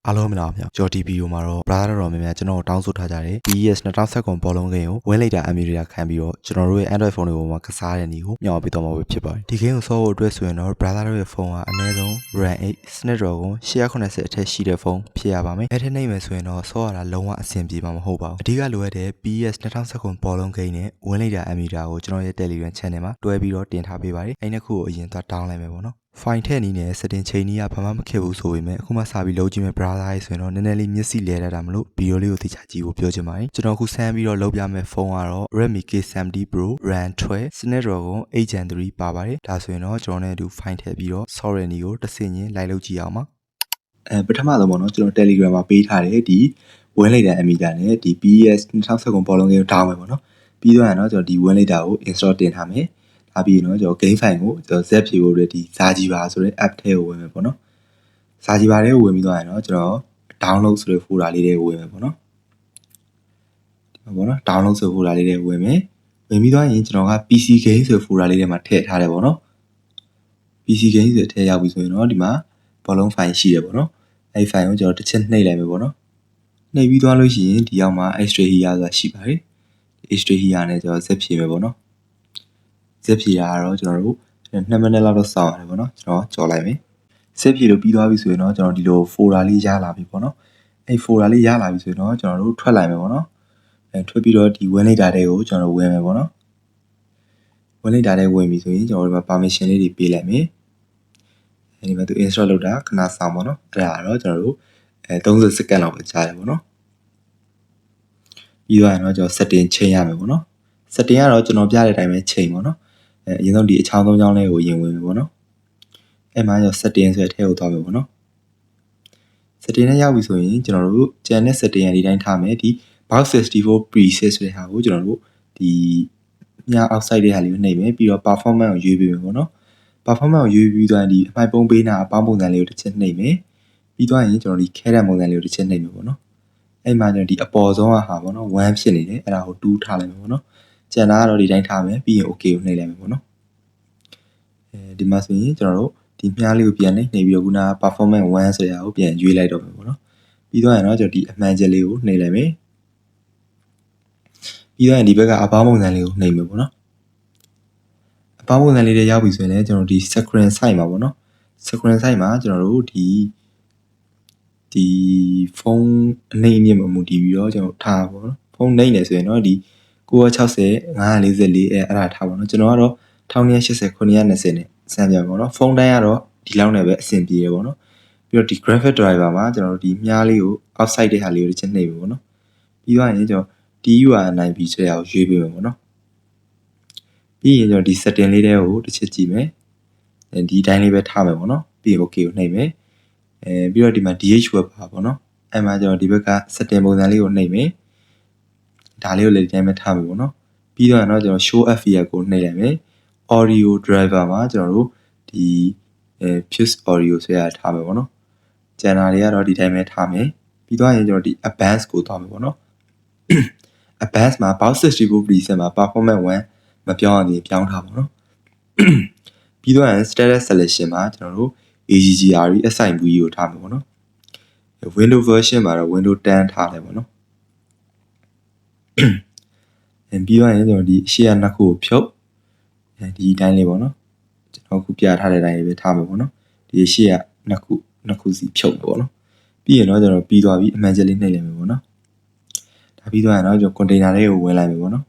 အားလုံးမင်္ဂလာပါဗျာကျော် TV ကိုမှာတော့ brother တော်များများကျွန်တော်တောင်းဆိုထားကြတယ် PES 2019ဘောလုံးဂိမ်းကိုဝင်းလိုက်တာ Emulator ခံပြီးတော့ကျွန်တော်တို့ရဲ့ Android phone တွေပေါ်မှာကစားတဲ့နေကိုမျှော်ပေးတော့မှာဖြစ်ပါတယ်ဒီ game ကိုဆော့ဖို့အတွက်ဆိုရင်တော့ brother တို့ရဲ့ဖုန်းကအနည်းဆုံး RAM 8 Snapdragon 880အထက်ရှိတဲ့ဖုန်းဖြစ်ရပါမယ်အဲ့ထက်နှိမ့်မယ်ဆိုရင်တော့ဆော့ရတာလုံးဝအဆင်ပြေမှာမဟုတ်ပါဘူးအဓိကလိုအပ်တဲ့ PES 2019ဘောလုံးဂိမ်းနဲ့ဝင်းလိုက်တာ Emulator ကိုကျွန်တော်ရဲ့ Telegram channel မှာတွဲပြီးတော့တင်ထားပေးပါတယ်အဲ့နှစ်ခုကိုအရင်သွား down လိုက်မယ်ပေါ့နော်file ထည့်နည်းနဲ့ setting ချိန်နည်းကဘာမှမခက်ဘူးဆိုပေမဲ့အခုမှစပြီးလုပ်ကြည့်မဲ့ browser ရေးဆိုရင်တော့နည်းနည်းလေးမျက်စိလဲရတာမလို့ဗီဒီယိုလေးကိုသိချကြည့်ဖို့ပြောချင်ပါတယ်ကျွန်တော်အခုဆန်းပြီးတော့လုပ်ပြမဲ့ဖုန်းကတော့ Redmi K70 Pro RAM 12 Snapdragon 8 Gen 3ပါပါတယ်ဒါဆိုရင်တော့ကျွန်တော်နဲ့အတူ file ထည့်ပြီးတော့ software နည်းကိုတစ်ဆင့်ချင်းလိုက်လုပ်ကြည့်အောင်ပါပထမဆုံးပေါ့နော်ကျွန်တော် Telegram မှာပေးထားတဲ့ဒီဝင်းလိုက်တဲ့ Emulator နဲ့ဒီ PES 2019ဘောလုံးဂိမ်းကို down မယ်ပေါ့နော်ပြီးတော့ကျွန်တော်ဒီဝင်းလိုက်တာကို install တင်ထားမယ်ဒါပြီးတော့ကျွန်တော် game file ကိုကျွန်တော် zip ဖြည့်ဖို့အတွက်ဒီ Zajiba ဆိုတဲ့ app ထဲကိုဝင်မယ်ပေါ့နော် Zajiba ထဲကိုဝင်ပြီးတော့ကျွန်တော် download ဆိုတဲ့ folder လေးတွေကိုဝင်မယ်ပေါ့နော်ဒီမှာပေါ့နော် download ဆိုတဲ့ folder လေးတွေကိုဝင်မယ်ဝင်ပြီးတော့ရင်ကျွန်တော်က PC game ဆိုတဲ့ folder လေးထဲမှာထည့်ထားတယ်ပေါ့နော် PC game ဆိုတဲ့ထဲရောက်ပြီဆိုရင်တော့ဒီမှာဘောလုံး file ရှိတယ်ပေါ့နော်အဲ့ file ကိုကျွန်တော်တစ်ချက်နှိပ်လိုက်မယ်ပေါ့နော်နှိပ်ပြီးသွားလို့ရှိရင်ဒီအောက်မှာ extra here ဆိုတာရှိပါတယ် extra here နဲ့ကျွန်တော် zip ဖြည့်မယ်ပေါ့နော်zip ဖြည့်တာကတော့ကျွန်တော်တို့2မိနစ်လောက်တော့စောင့်ရတယ်ပေါ့နော်ကျွန်တော်ကြော်လိုက်မယ် zip ဖြည့်လို့ပြီးသွားပြီဆိုရင်တော့ကျွန်တော်ဒီလို folder လေးရလာပြီပေါ့နော်အဲ့ folder လေးရလာပြီဆိုရင်တော့ကျွန်တော်တို့ထွက်လိုက်မယ်ပေါ့နော်အဲ့ထွက်ပြီးတော့ဒီ win data တွေကိုကျွန်တော်တို့ဝင်မယ်ပေါ့နော် win data တွေဝင်ပြီဆိုရင်ကျွန်တော်တို့ဒီမှာ permission လေးတွေပေးလိုက်မယ်အဲ့ဒီမှာသူ install လုပ်တာခဏစောင့်ပေါ့နော်အဲ့ဒါကတော့ကျွန်တော်တို့30စက္ကန့်လောက်ပဲကြာတယ်ပေါ့နော်ပြီးတော့ကျွန်တော် setting ချိန်ရမယ်ပေါ့နော် setting ကတော့ကျွန်တော်ပြတဲ့အတိုင်းပဲချိန်ပေါ့နော်အရင်ဆုံးဒီအချောင်းသုံးချောင်းလေးကိုရင်ဝင်ပြီပေါ့နော်အဲ့မှာကျွန်တော် setting ဆိုတဲ့ထဲကိုသွားမယ်ပေါ့နော် setting နဲ့ရောက်ပြီဆိုရင်ကျွန်တော်တို့ကျန်တဲ့ setting ကဒီတိုင်းထားမယ်ဒီ box 64 preset ဆိုတဲ့ဟာကိုကျွန်တော်တို့ဒီည outside တဲ့ဟာလေးကိုနှိပ်မယ်ပြီးတော့ performance ကိုရွေးပေးမယ်ပေါ့နော် performance ကိုရွေးပြီးတော့ဒီအမိုက်ပုံးပေးနာအပေါင်းပုံစံလေးကိုတစ်ချက်နှိပ်မယ်ပြီးတော့ရင်ကျွန်တော်ဒီ carrot ပုံစံလေးကိုတစ်ချက်နှိပ်မယ်ပေါ့နော်အဲ့မှာကျွန်တော်ဒီအပေါ်ဆုံးဟာပေါ့နော်1ဖြစ်နေတယ်အဲ့ဒါကို2ထားလိုက်မယ်ပေါ့နော်ကျန်တာကတော့ဒီတိုင်းထားမယ်ပြီးရင် okay ကိုနှိပ်လိုက်မယ်ပေါ့နော်ဒီမှာဆိုရင်ကျွန်တော်တို့ဒီမြားလေးကိုပြန်နှိပ်ပြီးတော့ခုနက performance 1ဆိုတဲ့ဟာကိုပြန်ရွေးလိုက်တော့မယ်ပေါ့နော်ပြီးတော့ရင်တော့ကျွန်တော်ဒီအမှန်ချက်လေးကိုနှိပ်လိုက်မယ်ပြီးတော့ရင်ဒီဘက်ကအပေါင်းပုံစံလေးကိုနှိပ်မယ်ပေါ့နော်အပေါင်းပုံစံလေးတွေရောက်ပြီဆိုရင်လည်းကျွန်တော်ဒီ screen size မှာပေါ့နော် screen size မှာကျွန်တော်တို့ဒီဖုန်းအနေအမြင့်မှာမူတည်ပြီးတော့ကျွန်တော်ထားပါတော့ဖုန်းနှိပ်နေဆိုရင်တော့ဒီ960 544အဲ့ဒါထားပါတော့ကျွန်တော်ကတော့1280 920နဲ့စမ်းပြပါတော့ဖုန်းတိုင်းကတော့ဒီလောက်နဲ့ပဲအဆင်ပြေရပါတော့ပြီးတော့ဒီ graphic driver မှာကျွန်တော်တို့ဒီမြားလေးကို outside တဲ့ဟာလေးကိုတစ်ချက်နှိပ်ပြီပေါ့နော်ပြီးတော့ရင်ကျွန်တော် TUR9B ဆိုတဲ့ဟာကိုရွေးပေးမယ်ပေါ့နော်ပြီးရင်ကျွန်တော်ဒီ setting လေးတွေကိုတစ်ချက်ကြည့်မယ်ဒီအတိုင်းလေးပဲထားမယ်ပေါ့နော်ပြီးရင် okay ကိုနှိပ်မယ်ပြီးတော့ဒီမှာ DH web ပါပေါ့နော်အဲ့မှာကျွန်တော်ဒီဘက်က setting ပုံစံလေးကိုနှိပ်မယ်ဒါလေးကိုလည်းဒီတိုင်းပဲထားမယ်ပေါ့နော်ပြီးတော့ကျွန်တော် show FVF ကိုနှိပ်လိုက်မယ် audio driver မှာကျွန်တော်တို့ဒီfuse audio ဆိုရထားမယ်ပေါ့နော်ကျန်တာတွေကတော့ဒီတိုင်းပဲထားမယ်ပြီးတော့ရင်ကျွန်တော်ဒီ advanced ကိုသွားမယ်ပေါ့နော် advanced မှာ box 64 preset မှာ performance 1မပြောင်းအောင်ပြောင်းထားပါတော့ပြီးတော့ရင် status selection မှာကျွန်တော်တို့ AGGR SIV ကိုထားမယ်ပေါ့နော် Windows version မှာတော့ Windows 10ထားတယ်ပေါ့နော်ပြီးတော့ရင်ကျွန်တော်ဒီရှေ့ကနှစ်ခုကိုဖြုတ်ဒီအတိုင်းလေးပေါ့နော်ကျွန်တော်ခုပြထားတဲ့အတိုင်းလေးပဲထားမယ်ပေါ့နော်ဒီရှေ့ကနှစ်ခုစီဖြုတ်ပေါ့နော်ပြီးရင်တော့ကျွန်တော်ပြီးသွားပြီအမှန်ချက်လေးနှိပ်လိုက်မယ်ပေါ့နော်ဒါပြီးသွားရင်တော့ကျွန်တော် container လေးကိုဝင်လိုက်မယ်ပေါ့နော်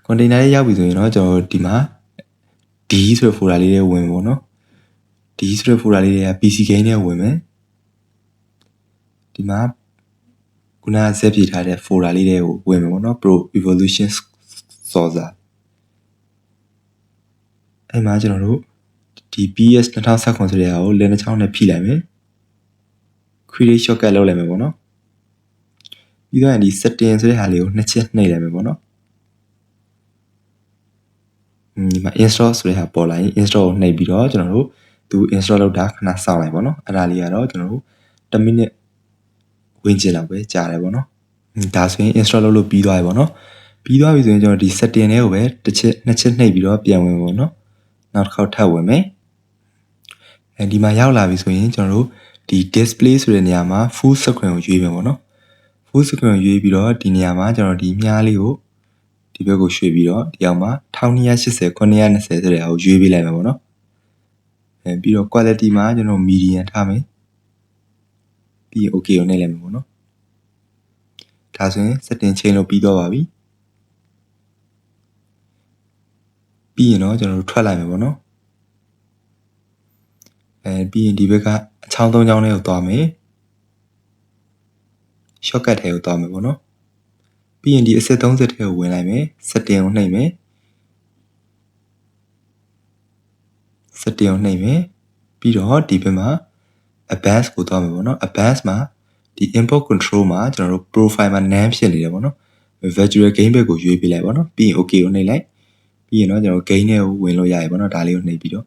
container လေးရောက်ပြီဆိုရင်တော့ကျွန်တော်ဒီမှာ D ဆိုတဲ့ folder လေးတွေဝင်ပေါ့နော် D ဆိုတဲ့ folder လေးတွေက PC game နဲ့ဝင်မယ်ဒီမှာခုနက zip ပြထားတဲ့ folder လေးတွေကိုဝင်မယ်ပေါ့နော် Pro Evolution Saucer အဲ့မှာကျွန်တော်တို့ဒီ PS 2019ဆိုတဲ့ဟာကိုလက်နှချောင်းနဲ့ဖိလိုက်မယ် create shortcut လုပ်လိုက်မယ်ပေါ့နော်ပြီးတော့ဒီ setting ဆိုတဲ့ဟာလေးကိုနှစ်ချက်နှိပ်လိုက်မယ်ပေါ့နော်ဒီမှာ install ဆိုတဲ့ဟာပေါ်လာရင် install ကိုနှိပ်ပြီးတော့ကျွန်တော်တို့သူ install လုပ်တာခဏစောင့်လိုက်ပေါ့နော်အဲ့ဒါလေးကတော့ကျွန်တော်တို့10မိနစ်ဝန်းကျင်လောက်ပဲကြာတယ်ပေါ့နော်ဒါဆိုရင် install လုပ်လို့ပြီးသွားပြီပေါ့နော်ပြီးသွားပြီဆိုရင်ကျွန်တော်ဒီ setting တွေကိုပဲတစ်ချက်နှစ်ချက်နှိပ်ပြီးတော့ပြန်ဝင်ပေါ့နော် နောက်တစ်ခေါက်ထပ်ဝင်မယ်ဒီမှာရောက်လာပြီဆိုရင်ကျွန်တော်တို့ဒီ display ဆိုတဲ့နေရာမှာ full screen ကိုရွေးမယ်ပေါ့နော် full screen ကိုရွေးပြီးတော့ဒီနေရာမှာကျွန်တော်ဒီမြားလေးကိုဒီဘက်ကိုရွှေ့ပြီးတော့ဒီအောင်မှာ1280 920ဆိုတဲ့အောက်ရွေးပေးလိုက်မယ်ပေါ့နော်ပြီးတော့ quality မှာကျွန်တော် medium ထားမယ်ပြီး okay ကိုနှိပ်လိုက်မယ်ပေါ့နော်ဒါဆိုရင် setting change လုပ်ပြီးတော့ပါပြီပြီးရင်တော့ကျွန်တော်တို့ထွက်လိုက်မယ်ပေါ့နော်ပြီးရင်ဒီဘက်ကအချောင်း၃ချောင်းလေးကိုသွားမယ် shortcut ထဲကိုသွားမယ်ပေါ့နော်ပြီးရင်ဒီအစစ်30ထဲကိုဝင်လိုက်မယ် setting ကိုနှိပ်မယ် setting ကိုနှိပ်မယ်ပြီးတော့ဒီဘက်မှာ advanced ကိုသွားမယ်ပေါ့နော် advanced မှာဒီ import control မှာကျွန်တော်တို့ profile မှာ none ဖြစ်နေတယ်ပေါ့နော် virtual game ဘက်ကိုရွေးပေးလိုက်ပေါ့နော်ပြီးရင် okay ကိုနှိပ်လိုက်ပြီးရင်တော့ကျွန်တော် game ထဲကိုဝင်လို့ရပြီပေါ့နော်ဒါလေးကိုနှိပ်ပြီးတော့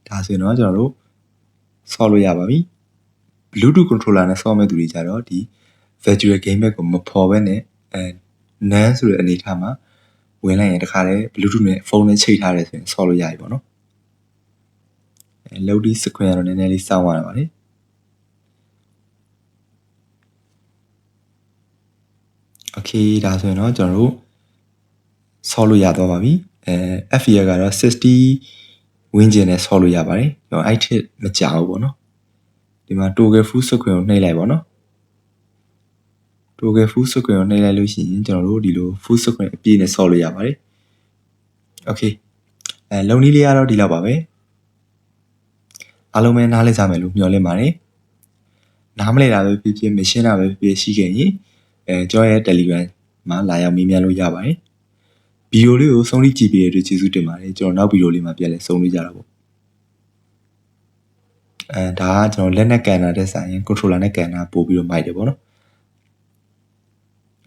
ဒါဆိုရင်တော့ကျွန်တော်တို့ဆော့လို့ရပါပြီ Bluetooth controller နဲ့ဆော့မဲ့သူတွေကြတော့ဒီ virtual game ဘက်ကိုမဖော်ဘဲနဲ့none ဆိုတဲ့အနေထားမှာဝင်လိုက်ရင်တခါတည်း Bluetooth နဲ့ဖုန်းနဲ့ချိတ်ထားတယ်ဆိုရင်ဆော့လို့ရပြီပေါ့နော်loading screen ကတော့နည်းနည်းလေးစောင့်ရတာပါလေOkay ဒါဆိုရင်တော့ကျွန်တော်တို့ဆော့လို့ရတော့ပါပြီFPL ကတော့60 win နဲ့ဆော့လို့ရပါတယ်ကျွန်တော်အဲ့ထက်မကြောက်ဘူးပေါ့နော်ဒီမှာ toggle full screen ကိုနှိပ်လိုက်ပါတော့toggle full screen ကိုနှိပ်လိုက်လို့ရှိရင်ကျွန်တော်တို့ဒီလို full screen အပြည့်နဲ့ဆော့လို့ရပါတယ် Okay လုံနည်းလေးကတော့ဒီလောက်ပါပဲအားလုံးပဲနားလည်ကြမယ်လို့မျှော်လင့်ပါတယ်နားမလည်တာပဲဖြစ်ဖြစ်မရှင်းတာပဲဖြစ်ဖြစ်ရှိခဲ့ရင်ကျွန်တော်ရဲ့ Telegram မှာလာရောက်မေးမြန်းလို့ရပါတယ်ဗီဒီယိုလေးကိုဆုံးဖြတ်ကြည့်ပေးတဲ့အတွက်ကျေးဇူးတင်ပါတယ်ကျွန်တော်နောက်ဗီဒီယိုလေးမှာပြန်လည်ဆုံးဖြတ်ကြတာပေါ့ဒါကကျွန်တော်လက်နဲ့ကန်တာတဲ့ဆိုင်ရင် controller နဲ့ကန်တာပို့ပြီးတော့မိုက်တယ်ပေါ့နော်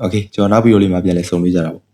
Okay ကျွန်တော်နောက်ဗီဒီယိုလေးမှာပြန်လည်ဆုံးဖြတ်ကြတာပေါ့